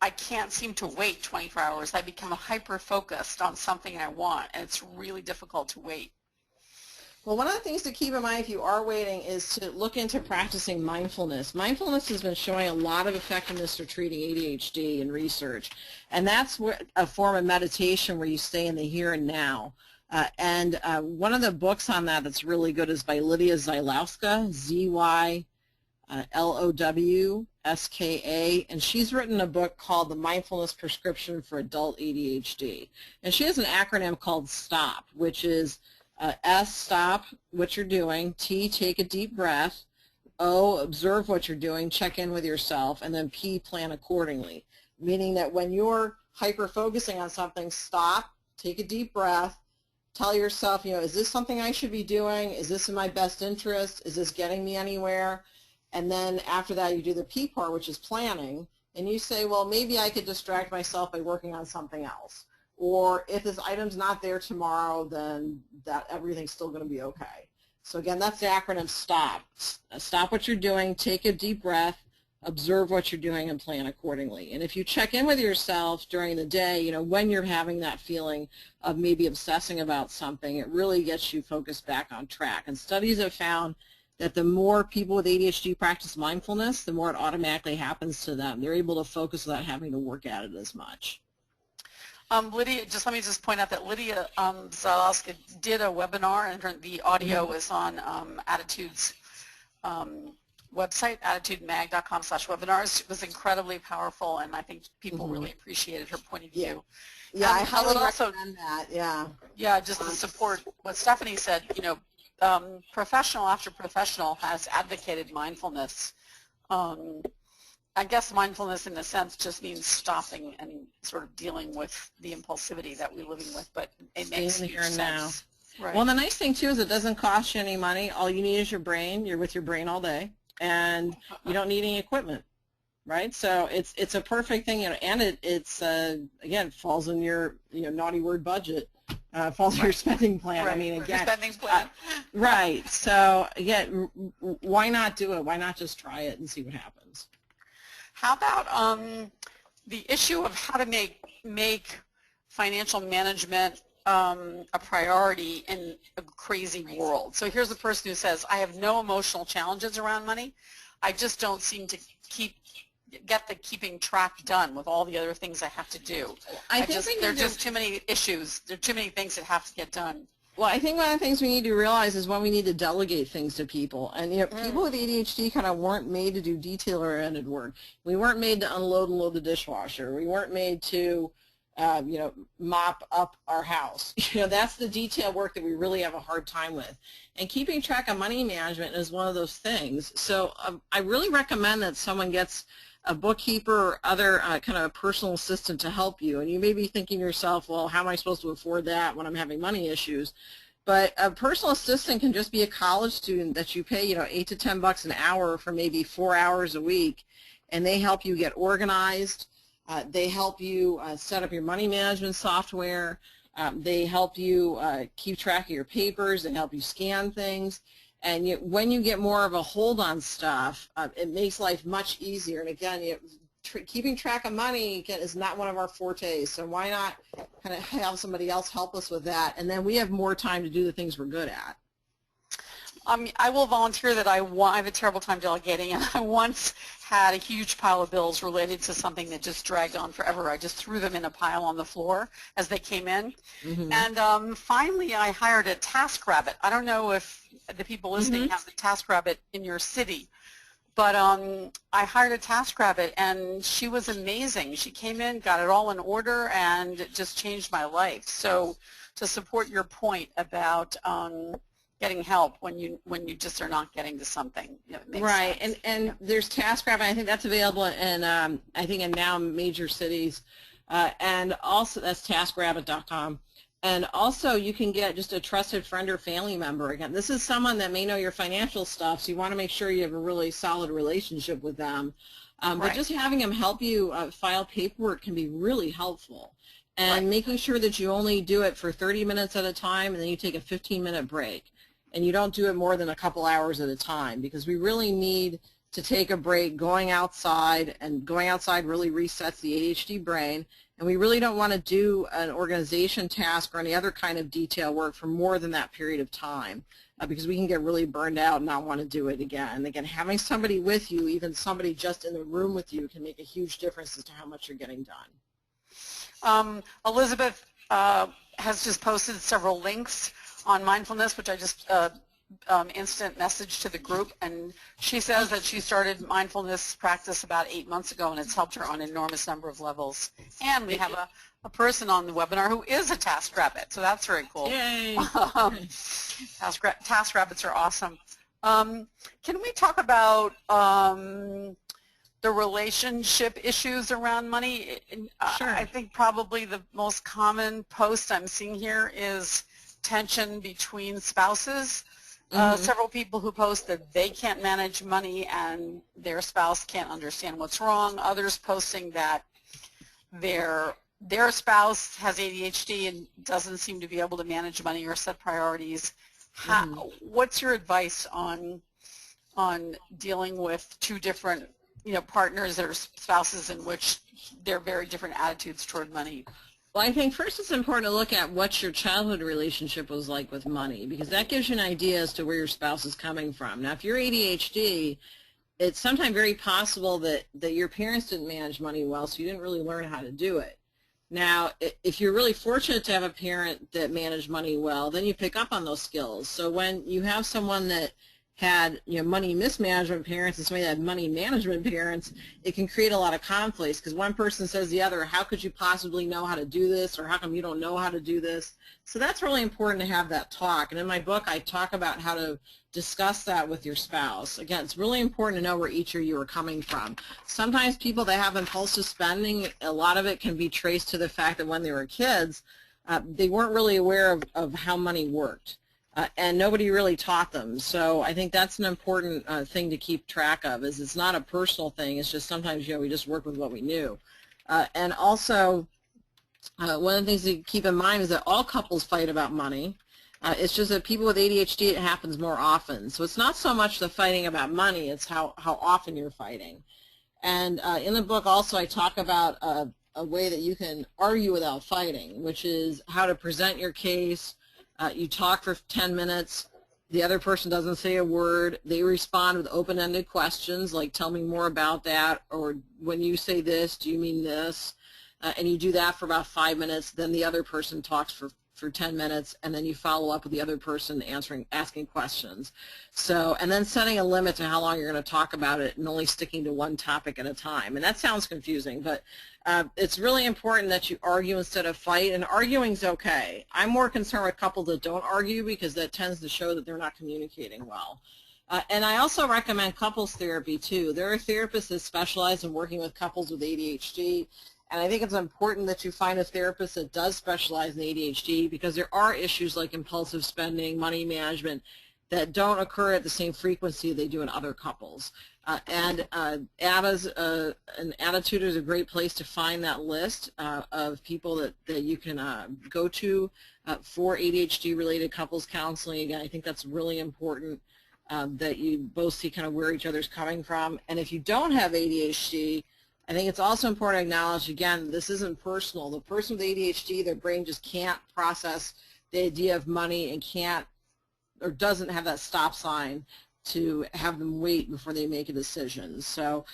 I can't seem to wait 24 hours. I become hyper-focused on something I want, and it's really difficult to wait. Well, one of the things to keep in mind if you are waiting is to look into practicing mindfulness. Mindfulness has been showing a lot of effectiveness for treating ADHD in research, and that's a form of meditation where you stay in the here and now. One of the books on that that's really good is by Lydia Zylowska, Z-Y-L-O-W-S-K-A, and she's written a book called The Mindfulness Prescription for Adult ADHD. And she has an acronym called STOP, which is S, stop what you're doing, T, take a deep breath, O, observe what you're doing, check in with yourself, and then P, plan accordingly. Meaning that when you're hyper-focusing on something, stop, take a deep breath, tell yourself, is this something I should be doing? Is this in my best interest? Is this getting me anywhere? And then after that, you do the P part, which is planning, and you say, well, maybe I could distract myself by working on something else. Or if this item's not there tomorrow, then everything's still going to be okay. So again, that's the acronym STOP. Stop what you're doing, take a deep breath, observe what you're doing, and plan accordingly. And if you check in with yourself during the day, when you're having that feeling of maybe obsessing about something, it really gets you focused back on track. And studies have found that the more people with ADHD practice mindfulness, the more it automatically happens to them. They're able to focus without having to work at it as much. Lydia, let me point out that Lydia Zalowska did a webinar, and the audio is on Attitude's website, attitudemag.com/webinars. It was incredibly powerful, and I think people really appreciated her point of view. Yeah, I highly also recommend that. Yeah. Yeah, just to support what Stephanie said. Professional after professional has advocated mindfulness. I guess mindfulness in a sense just means stopping and sort of dealing with the impulsivity that we're living with, but it makes huge sense. Now. Right. Well, the nice thing too is it doesn't cost you any money. All you need is your brain. You're with your brain all day, and you don't need any equipment, right? So it's a perfect thing, and it's again falls in your naughty word budget. Falls in your spending plan. Right. I mean, again, spending plan. Right. So again, why not do it? Why not just try it and see what happens? How about the issue of how to make financial management a priority in a crazy world? So here's a person who says, I have no emotional challenges around money. I just don't seem to get the keeping track done with all the other things I have to do. There are just too many issues. There are too many things that have to get done. Well, I think one of the things we need to realize is when we need to delegate things to people. And people with ADHD kind of weren't made to do detail-oriented work. We weren't made to unload and load the dishwasher. We weren't made to, mop up our house. That's the detail work that we really have a hard time with. And keeping track of money management is one of those things. So I really recommend that someone gets a bookkeeper or other kind of a personal assistant to help you. And you may be thinking to yourself, well, how am I supposed to afford that when I'm having money issues? But a personal assistant can just be a college student that you pay, $8 to $10 an hour for maybe 4 hours a week, and they help you get organized. They help you set up your money management software. They help you keep track of your papers. They help you scan things. And when you get more of a hold on stuff, it makes life much easier. And again, keeping track of money is not one of our fortes, so why not kind of have somebody else help us with that? And then we have more time to do the things we're good at. I will volunteer that I have a terrible time delegating, and I once had a huge pile of bills related to something that just dragged on forever. I just threw them in a pile on the floor as they came in. And finally I hired a TaskRabbit. I don't know if the people listening have the TaskRabbit in your city, but I hired a TaskRabbit, and she was amazing. She came in, got it all in order, and it just changed my life. So to support your point about getting help when you just are not getting to something. It makes sense. And there's TaskRabbit. I think that's available in in now major cities, and also that's TaskRabbit.com. And also you can get just a trusted friend or family member. Again, this is someone that may know your financial stuff, so you want to make sure you have a really solid relationship with them. But just having them help you file paperwork can be really helpful. And making sure that you only do it for 30 minutes at a time, and then you take a 15-minute break. And you don't do it more than a couple hours at a time, because we really need to take a break going outside, and going outside really resets the ADHD brain. And we really don't want to do an organization task or any other kind of detail work for more than that period of time, because we can get really burned out and not want to do it again. And again, having somebody with you, even somebody just in the room with you, can make a huge difference as to how much you're getting done. Elizabeth has just posted several links on mindfulness, which I just instant message to the group, and she says that she started mindfulness practice about 8 months ago, and it's helped her on an enormous number of levels. And we have a person on the webinar who is a task rabbit, so that's very cool. Yay! Task rabbits are awesome. Can we talk about the relationship issues around money? Sure. I think probably the most common post I'm seeing here is tension between spouses. Several people who post that they can't manage money and their spouse can't understand what's wrong. Others posting that their spouse has ADHD and doesn't seem to be able to manage money or set priorities. What's your advice on dealing with two different partners or spouses in which they're very different attitudes toward money? Well, I think first it's important to look at what your childhood relationship was like with money, because that gives you an idea as to where your spouse is coming from. Now, if you're ADHD, it's sometimes very possible that your parents didn't manage money well, so you didn't really learn how to do it. Now, if you're really fortunate to have a parent that managed money well, then you pick up on those skills. So when you have someone that had money mismanagement parents and somebody that had money management parents, it can create a lot of conflicts, because one person says to the other, how could you possibly know how to do this, or how come you don't know how to do this? So that's really important to have that talk. And in my book I talk about how to discuss that with your spouse. Again, it's really important to know where each of you are coming from. Sometimes people that have impulsive spending, a lot of it can be traced to the fact that when they were kids, they weren't really aware of how money worked. And nobody really taught them. So I think that's an important thing to keep track of, is it's not a personal thing. It's just sometimes, we just work with what we knew. And also, one of the things to keep in mind is that all couples fight about money. It's just that people with ADHD, it happens more often. So it's not so much the fighting about money, it's how often you're fighting. And in the book also I talk about a way that you can argue without fighting, which is how to present your case. You talk for 10 minutes, the other person doesn't say a word, they respond with open-ended questions like, tell me more about that, or when you say this, do you mean this? And you do that for about 5 minutes, then the other person talks for 10 minutes, and then you follow up with the other person asking questions. So, and then setting a limit to how long you're going to talk about it and only sticking to one topic at a time. And that sounds confusing, but it's really important that you argue instead of fight, and arguing's okay. I'm more concerned with couples that don't argue, because that tends to show that they're not communicating well. And I also recommend couples therapy too. There are therapists that specialize in working with couples with ADHD, and I think it's important that you find a therapist that does specialize in ADHD, because there are issues like impulsive spending, money management, that don't occur at the same frequency they do in other couples. And ADA's, an Attitude is a great place to find that list of people that you can go to for ADHD-related couples counseling. Again, I think that's really important, that you both see kind of where each other's coming from. And if you don't have ADHD, I think it's also important to acknowledge, again, this isn't personal. The person with ADHD, their brain just can't process the idea of money and can't, or doesn't have that stop sign to have them wait before they make a decision. So,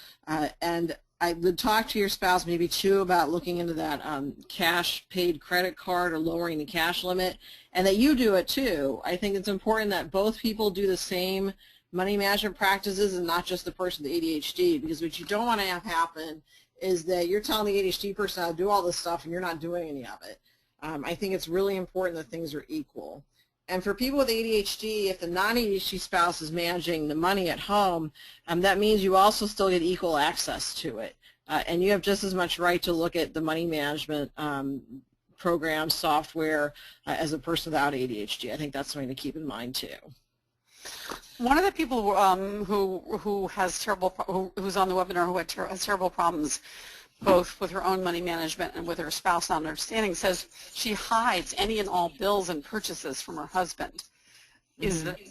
and I would talk to your spouse maybe too about looking into that cash paid credit card, or lowering the cash limit, and that you do it too. I think it's important that both people do the same money management practices and not just the person with ADHD, because what you don't want to have happen is that you're telling the ADHD person how to do all this stuff and you're not doing any of it. I think it's really important that things are equal. And for people with ADHD, if the non-ADHD spouse is managing the money at home, that means you also still get equal access to it. And you have just as much right to look at the money management programs, software, as a person without ADHD. I think that's something to keep in mind too. One of the people who has who's on the webinar who has terrible problems both with her own money management and with her spouse not understanding says she hides any and all bills and purchases from her husband.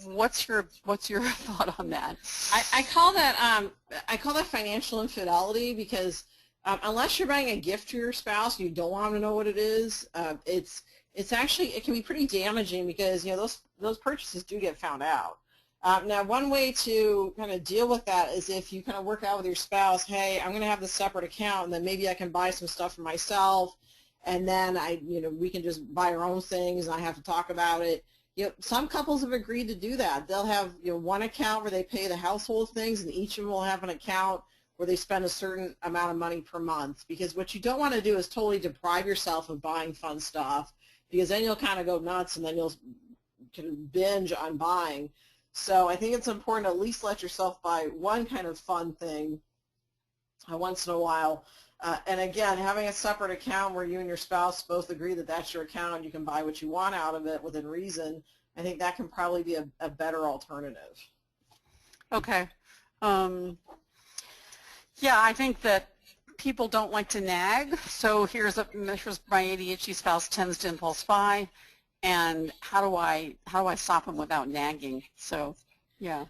What's your thought on that? I call that financial infidelity, because unless you're buying a gift to your spouse and you don't want them to know what it is, it can be pretty damaging, because those purchases do get found out. Now, one way to kind of deal with that is if you kind of work out with your spouse, hey, I'm going to have this separate account, and then maybe I can buy some stuff for myself, and then we can just buy our own things, and I have to talk about it. Some couples have agreed to do that. They'll have one account where they pay the household things, and each of them will have an account where they spend a certain amount of money per month. Because what you don't want to do is totally deprive yourself of buying fun stuff, because then you'll kind of go nuts, and then you'll kind of binge on buying. So I think it's important to at least let yourself buy one kind of fun thing once in a while. And again, having a separate account where you and your spouse both agree that that's your account and you can buy what you want out of it within reason, I think that can probably be a better alternative. Okay. Yeah, I think that people don't like to nag. So here's my ADHD spouse tends to impulse buy. And how do I stop them without nagging? So, yeah.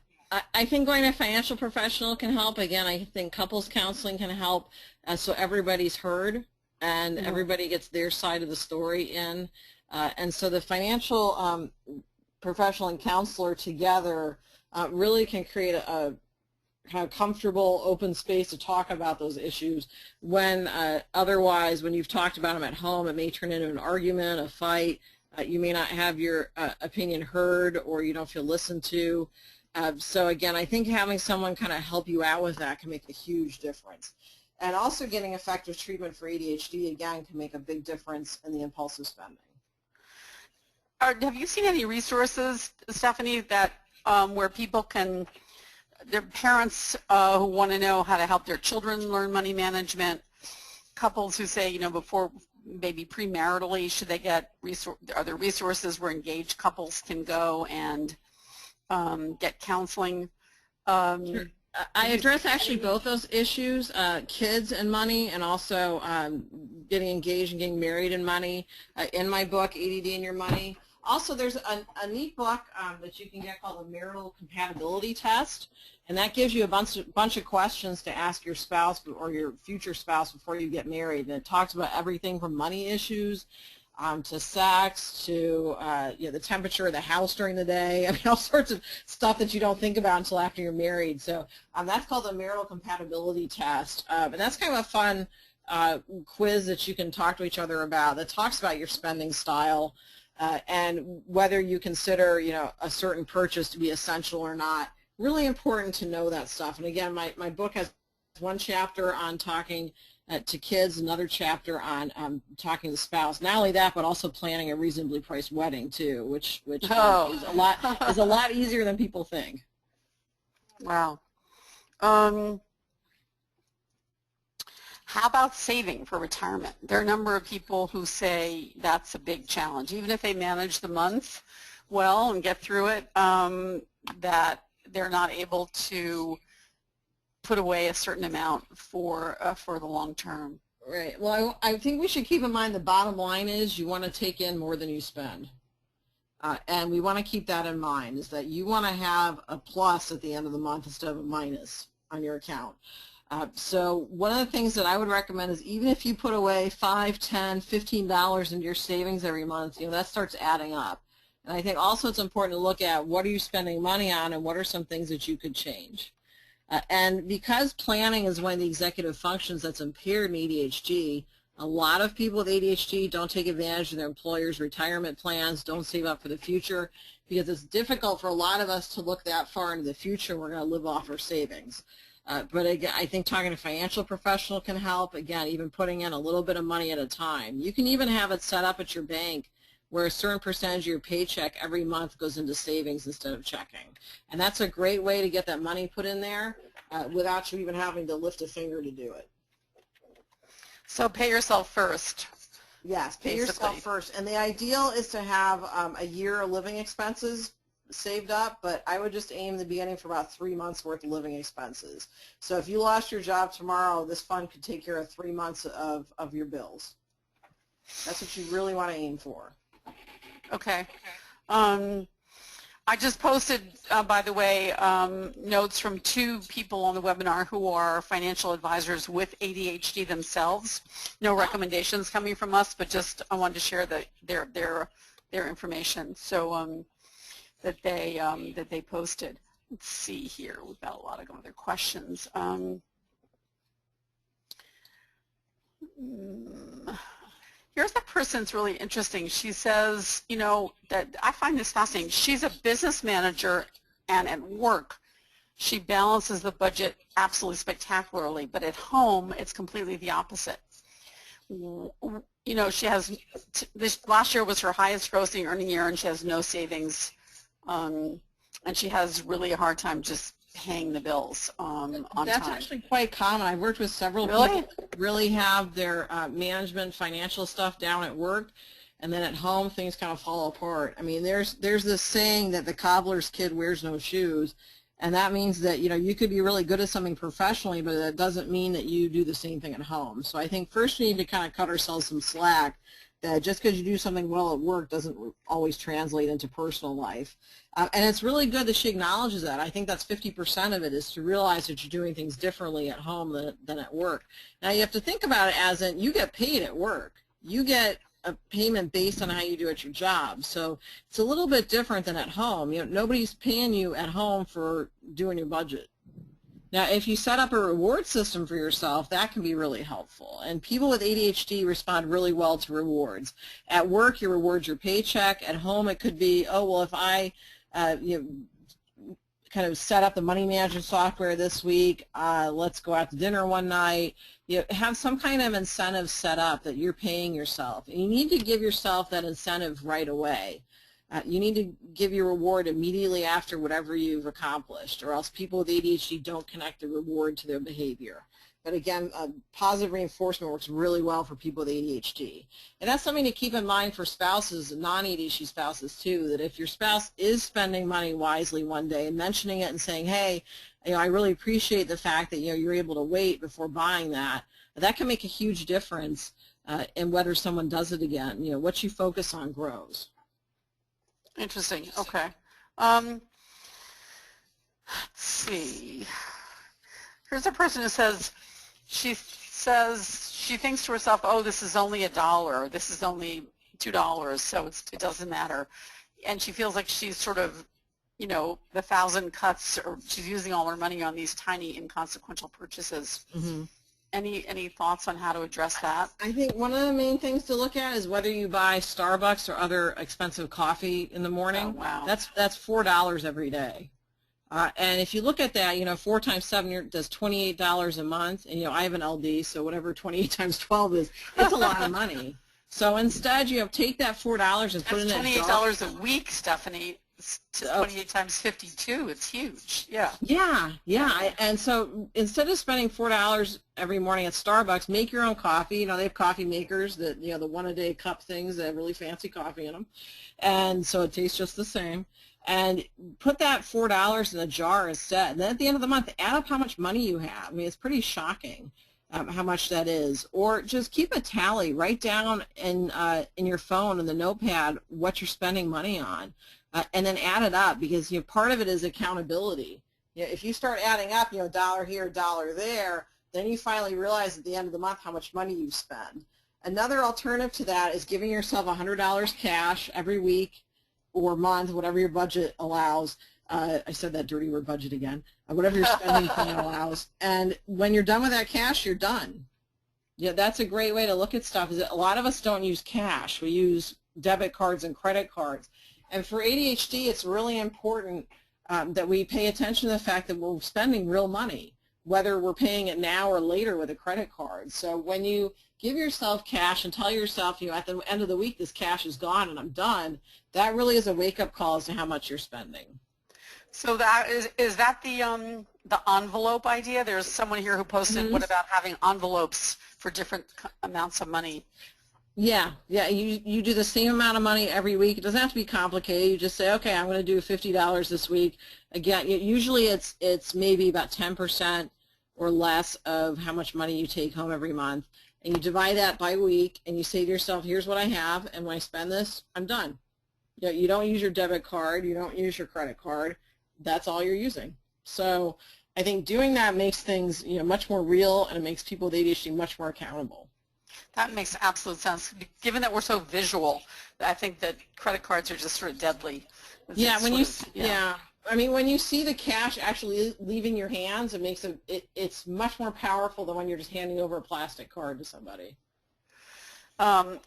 I think going to a financial professional can help. Again, I think couples counseling can help, so everybody's heard and everybody gets their side of the story in. And so the financial professional and counselor together really can create a kind of comfortable, open space to talk about those issues, when otherwise, when you've talked about them at home, it may turn into an argument, a fight. You may not have your opinion heard, or you don't feel listened to. So again, I think having someone kind of help you out with that can make a huge difference. And also getting effective treatment for ADHD, again, can make a big difference in the impulsive spending. Have you seen any resources, Stephanie, that where people can, their parents who want to know how to help their children learn money management, couples who say, before maybe premaritally, should they get are there resources where engaged couples can go and get counseling? Sure. I address actually both those issues, kids and money, and also getting engaged and getting married and money, in my book, ADD and Your Money. Also, there's a neat book that you can get called the Marital Compatibility Test, and that gives you a bunch of questions to ask your spouse or your future spouse before you get married. And it talks about everything from money issues to sex to the temperature of the house during the day. I mean, all sorts of stuff that you don't think about until after you're married. So that's called the Marital Compatibility Test, and that's kind of a fun quiz that you can talk to each other about that talks about your spending style. And whether you consider, a certain purchase to be essential or not. Really important to know that stuff. And again, my book has one chapter on talking to kids, another chapter on talking to the spouse. Not only that, but also planning a reasonably priced wedding too, which is a lot easier than people think. Wow. How about saving for retirement? There are a number of people who say that's a big challenge. Even if they manage the month well and get through it, that they're not able to put away a certain amount for the long term. Right. Well, I think we should keep in mind the bottom line is you want to take in more than you spend. And we want to keep that in mind, is that you want to have a plus at the end of the month instead of a minus on your account. So one of the things that I would recommend is even if you put away $5, $10, $15 into your savings every month, that starts adding up. And I think also it's important to look at what are you spending money on and what are some things that you could change. And because planning is one of the executive functions that's impaired in ADHD, a lot of people with ADHD don't take advantage of their employer's retirement plans, don't save up for the future, because it's difficult for a lot of us to look that far into the future. We're going to live off our savings. But again, I think talking to a financial professional can help. Again, even putting in a little bit of money at a time. You can even have it set up at your bank where a certain percentage of your paycheck every month goes into savings instead of checking. And that's a great way to get that money put in there without you even having to lift a finger to do it. So pay yourself first. Yes, pay basically. yourself first. And the ideal is to have a year of living expenses saved up, but I would just aim the beginning for about 3 months worth of living expenses. So if you lost your job tomorrow, this fund could take care of 3 months of your bills. That's what you really want to aim for. Okay. I just posted, by the way, notes from 2 people on the webinar who are financial advisors with ADHD themselves. No recommendations coming from us, but just I wanted to share their information. So that they posted. Let's see here. We've got a lot of other questions. Here's that person that's really interesting. She says, you know, that I find this fascinating. She's a business manager, and at work, she balances the budget absolutely spectacularly, but at home, it's completely the opposite. You know, she has, this last year was her highest grossing earning year, and she has no savings, and she has really a hard time just paying the bills on That's time. actually quite common. I've worked with several Really? people that really have their management financial stuff down at work, and then at home things kind of fall apart. I mean, there's this saying that the cobbler's kid wears no shoes, and that means that, you know, you could be really good at something professionally, but that doesn't mean that you do the same thing at home. So I think first we need to kind of cut ourselves some slack, that just because you do something well at work doesn't always translate into personal life. And it's really good that she acknowledges that. I think that's 50% of it, is to realize that you're doing things differently at home than at work. Now you have to think about it as in, you get paid at work. You get a payment based on how you do at your job. So it's a little bit different than at home. You know, nobody's paying you at home for doing your budget. Now, if you set up a reward system for yourself, that can be really helpful. And people with ADHD respond really well to rewards. At work, your reward's your paycheck. At home, it could be, oh, well, if I kind of set up the money management software this week, let's go out to dinner one night. You have some kind of incentive set up that you're paying yourself. And you need to give yourself that incentive right away. You need to give your reward immediately after whatever you've accomplished, or else people with ADHD don't connect the reward to their behavior. But again, positive reinforcement works really well for people with ADHD. And that's something to keep in mind for spouses, non-ADHD spouses too, that if your spouse is spending money wisely one day and mentioning it and saying, hey, you know, I really appreciate the fact that, you know, you're able to wait before buying that, that can make a huge difference in whether someone does it again. You know, what you focus on grows. Interesting. Okay. Let's see. Here's a person who says she thinks to herself, oh, this is only $1, this is only $2, so it doesn't matter, and she feels like she's sort of, you know, the 1,000 cuts, or she's using all her money on these tiny inconsequential purchases. Mm-hmm. Any thoughts on how to address that? I think one of the main things to look at is whether you buy Starbucks or other expensive coffee in the morning. Oh, wow. That's $4 every day. And if you look at that, you know, 4 times 7 does $28 a month. And, you know, I have an LD, so whatever 28 times 12 is, it's a lot of money. So instead, you know, take that $4 and put it in that jar. $28 a week, Stephanie. 28 times 52, it's huge. Yeah. Yeah. And so instead of spending $4 every morning at Starbucks, make your own coffee. You know, they have coffee makers that, you know, the one-a-day cup things that have really fancy coffee in them. And so it tastes just the same. And put that $4 in a jar instead. And then at the end of the month, add up how much money you have. I mean, it's pretty shocking how much that is. Or just keep a tally. Write down in your phone in the notepad what you're spending money on. And then add it up, because, you know, part of it is accountability. You know, if you start adding up, you know, $1 here, $1 there, then you finally realize at the end of the month how much money you spend. Another alternative to that is giving yourself $100 cash every week or month, whatever your budget allows. I said that dirty word, budget, again. Whatever your spending plan allows. And when you're done with that cash, you're done. Yeah, that's a great way to look at stuff. Is that a lot of us don't use cash. We use debit cards and credit cards. And for ADHD, it's really important that we pay attention to the fact that we're spending real money, whether we're paying it now or later with a credit card. So when you give yourself cash and tell yourself, you know, at the end of the week, this cash is gone and I'm done, that really is a wake-up call as to how much you're spending. So that is that the envelope idea? There's someone here who posted, what about having envelopes for different amounts of money? Yeah, yeah. You do the same amount of money every week. It doesn't have to be complicated. You just say, okay, I'm going to do $50 this week. Again, usually it's maybe about 10% or less of how much money you take home every month, and you divide that by week, and you say to yourself, here's what I have, and when I spend this, I'm done. You don't use your debit card. You don't use your credit card. That's all you're using. So I think doing that makes things much more real, and it makes people with ADHD much more accountable. That makes absolute sense. Given that we're so visual, I think that credit cards are just sort of deadly. Yeah, I mean, when you see the cash actually leaving your hands, it makes it's much more powerful than when you're just handing over a plastic card to somebody.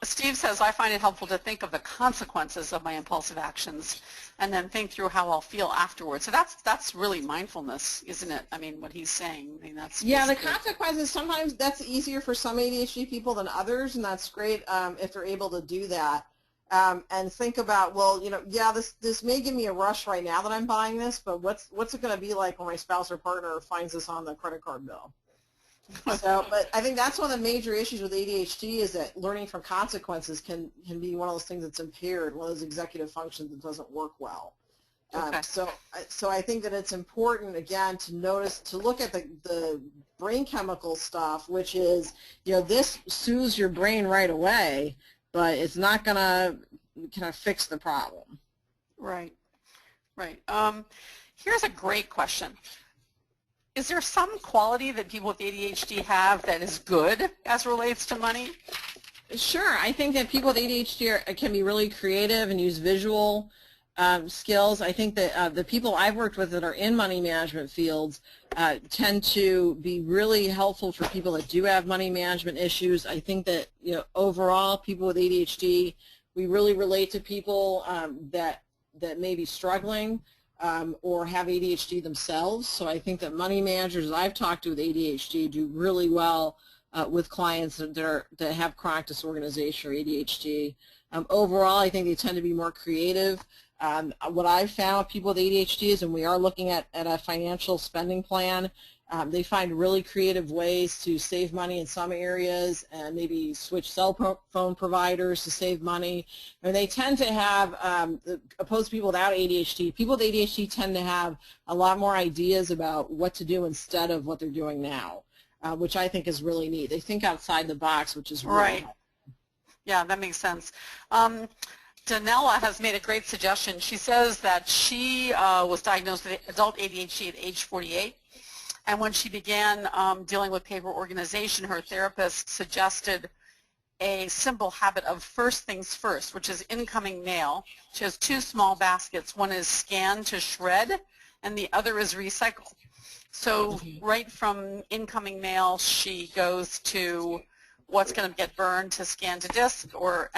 Steve says, I find it helpful to think of the consequences of my impulsive actions and then think through how I'll feel afterwards. So that's really mindfulness, isn't it? I mean, what he's saying. I mean, that's yeah, the consequences, sometimes that's easier for some ADHD people than others, and that's great if they're able to do that. And think about, well, yeah, this may give me a rush right now that I'm buying this, but what's it going to be like when my spouse or partner finds this on the credit card bill? So, but I think that's one of the major issues with ADHD is that learning from consequences can be one of those things that's impaired, one of those executive functions that doesn't work well. Okay. So I think that it's important, again, to look at the brain chemical stuff, which is, this soothes your brain right away, but it's not going to kind of fix the problem. Right. Right. Here's a great question. Is there some quality that people with ADHD have that is good as relates to money? Sure. I think that people with ADHD can be really creative and use visual skills. I think that the people I've worked with that are in money management fields tend to be really helpful for people that do have money management issues. I think that overall, people with ADHD, we really relate to people that may be struggling or have ADHD themselves. So I think that money managers I've talked to with ADHD do really well with clients that have chronic disorganization or ADHD. Overall, I think they tend to be more creative. What I've found with people with ADHD is when we are looking at a financial spending plan, they find really creative ways to save money in some areas and maybe switch cell phone providers to save money. And they tend to have, opposed to people without ADHD, people with ADHD tend to have a lot more ideas about what to do instead of what they're doing now, which I think is really neat. They think outside the box, which is really right. Yeah, that makes sense. Danella has made a great suggestion. She says that she was diagnosed with adult ADHD at age 48. And when she began dealing with paper organization, her therapist suggested a simple habit of first things first, which is incoming mail. She has two small baskets. One is scan to shred, and the other is recycle. So right from incoming mail, she goes to what's going to get burned to scan to disk, or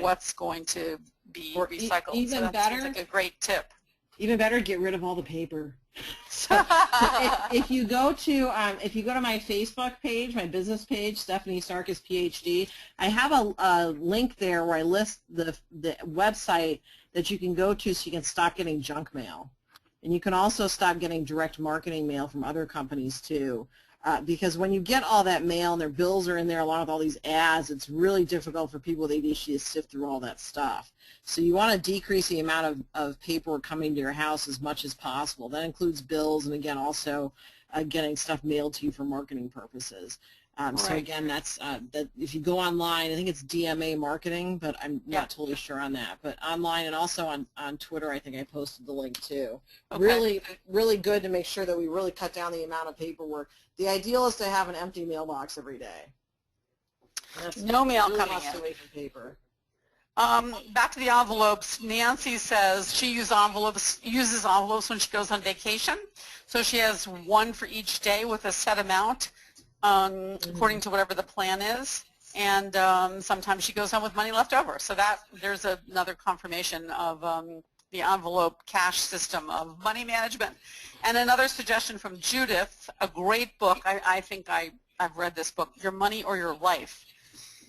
what's going to be recycled. Even so that better, seems like a great tip. Even better, get rid of all the paper. So if you go to my Facebook page, my business page, Stephanie Sarkis, Ph.D., I have a link there where I list the website that you can go to so you can stop getting junk mail. And you can also stop getting direct marketing mail from other companies too. Because when you get all that mail and their bills are in there along with all these ads, it's really difficult for people with ADHD to sift through all that stuff. So you want to decrease the amount of paperwork coming to your house as much as possible. That includes bills and, again, also getting stuff mailed to you for marketing purposes. So, again, that's that. If you go online, I think it's DMA Marketing, but I'm not totally sure on that. But online and also on Twitter, I think I posted the link too. Okay. Really good to make sure that we really cut down the amount of paperwork. The ideal is to have an empty mailbox every day. No mail coming in. Away from paper. Back to the envelopes. Nancy says she uses envelopes when she goes on vacation. So she has one for each day with a set amount, according to whatever the plan is. And sometimes she goes home with money left over. So there's another confirmation of the envelope cash system of money management. And another suggestion from Judith, a great book. I think I've read this book, Your Money or Your Life.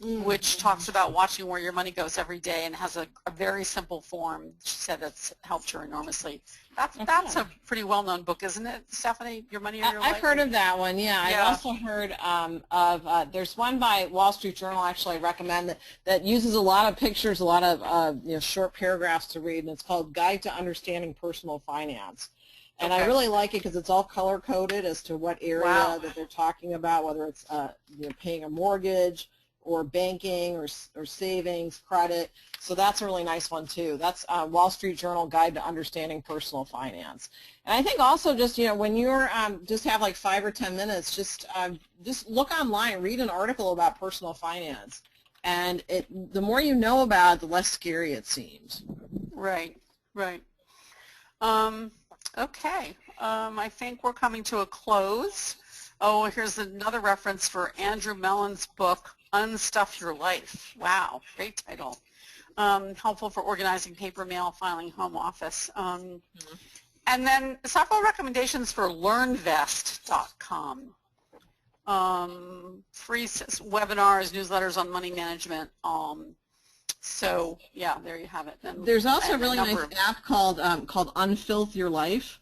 which talks about watching where your money goes every day and has a very simple form. She said that's helped her enormously. That's a pretty well-known book, isn't it, Stephanie? Your Money or Your Life? I've heard of that one, yeah. I've also heard of, there's one by Wall Street Journal, actually, I recommend, that uses a lot of pictures, a lot of short paragraphs to read, and it's called Guide to Understanding Personal Finance. And I really like it because it's all color-coded as to what area that they're talking about, whether it's paying a mortgage, or banking, or savings, credit. So that's a really nice one too. That's Wall Street Journal Guide to Understanding Personal Finance. And I think also just, when you're just have like 5 or 10 minutes, just look online, read an article about personal finance. And the more you know about it, the less scary it seems. Right, right. Okay, I think we're coming to a close. Oh, here's another reference for Andrew Mellon's book, Unstuff Your Life. Wow, great title. Helpful for organizing paper mail, filing, home office. And then several recommendations for LearnVest.com. Free webinars, newsletters on money management. So yeah, there you have it. And there's also a really nice app called Unfilth Your Life.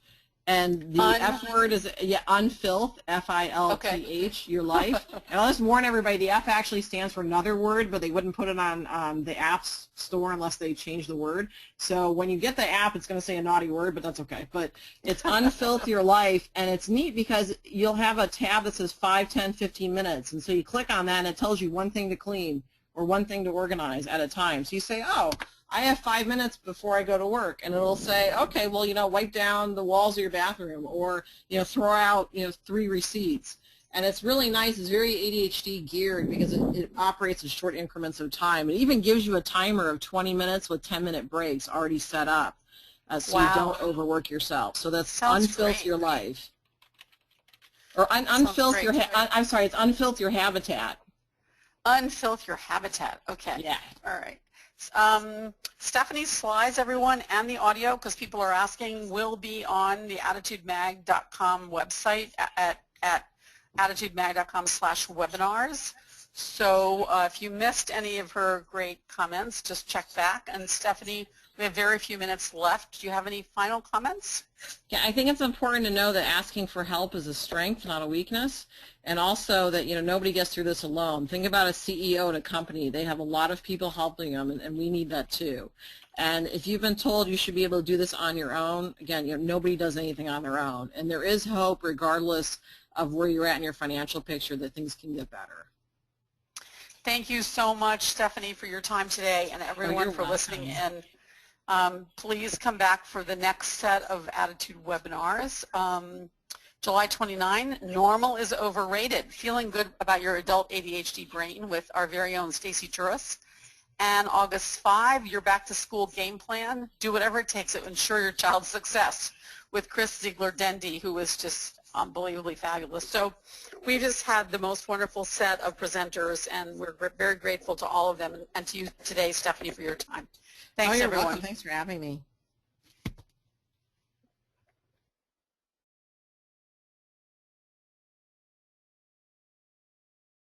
And the F word is, unfilth, F-I-L-T-H, your life. And I'll just warn everybody, the F actually stands for another word, but they wouldn't put it on the app store unless they change the word. So when you get the app, it's going to say a naughty word, but that's okay. But it's Unfilth Your Life, and it's neat because you'll have a tab that says 5, 10, 15 minutes. And so you click on that, and it tells you one thing to clean or one thing to organize at a time. So you say, oh, I have 5 minutes before I go to work, and it'll say, okay, well, wipe down the walls of your bathroom, or, throw out, 3 receipts. And it's really nice. It's very ADHD geared because it operates in short increments of time. It even gives you a timer of 20 minutes with 10-minute breaks already set up, so you don't overwork yourself. So that's Unfilth Your Life. Or Unfilth Your, I'm sorry, it's Unfilth Your Habitat. Unfilth Your Habitat. Okay. Yeah. All right. Stephanie's slides, everyone, and the audio, because people are asking, will be on the AttitudeMag.com website at attitudemag.com/webinars. So if you missed any of her great comments, just check back. And Stephanie, we have very few minutes left. Do you have any final comments? Yeah, I think it's important to know that asking for help is a strength, not a weakness, and also that nobody gets through this alone. Think about a CEO at a company; they have a lot of people helping them, and we need that too. And if you've been told you should be able to do this on your own, again, nobody does anything on their own, and there is hope, regardless of where you're at in your financial picture, that things can get better. Thank you so much, Stephanie, for your time today, and everyone for listening in. Please come back for the next set of Attitude webinars. July 29, Normal is Overrated, Feeling Good About Your Adult ADHD Brain with our very own Stacy Juris. And August 5, Your Back to School Game Plan, Do Whatever It Takes to Ensure Your Child's Success with Chris Ziegler-Dendy, who was just unbelievably fabulous. So we just had the most wonderful set of presenters, and we're very grateful to all of them, and to you today, Stephanie, for your time. Thanks, you're everyone. welcome. Thanks for having me.